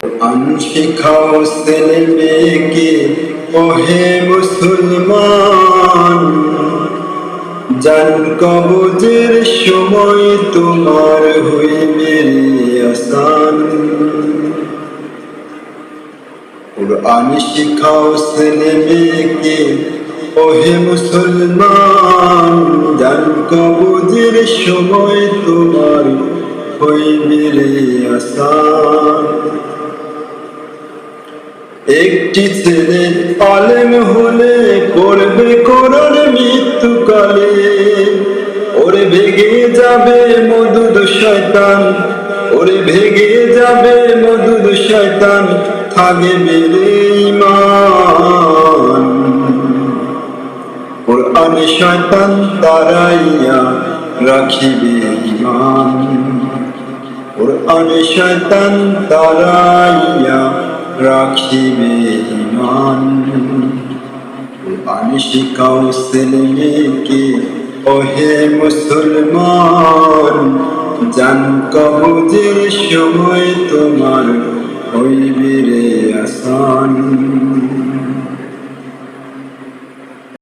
কোরআন শিখাও ছেলে মেয়েকে ওহে মুসলমান, জান কবজের সময় তোমার হইবে আসান। কোরআন শিখাও ছেলে মেয়েকে ওহে মুসলমান, জান কবজের সময় তোমার হইবে আসান। একটি ছেলে আলেম হলে করবে কোরআন মৃত্যুকালে, ওরে ভেগে যাবে মদুদ শয়তান, ওরে ভেগে যাবে মদুদ শয়তান, থাকবে রে ঈমান। কোরআন শয়তান তাড়াইয়া রাখিবে ঈমান, কোরআন শয়তান তাড়াইয়া রাখিবে ঈমান। কোরআন শিখাও ছেলে মেয়েকে ওহে মুসলমান, জান কবজের সময় তোমার হইবে রে আসান।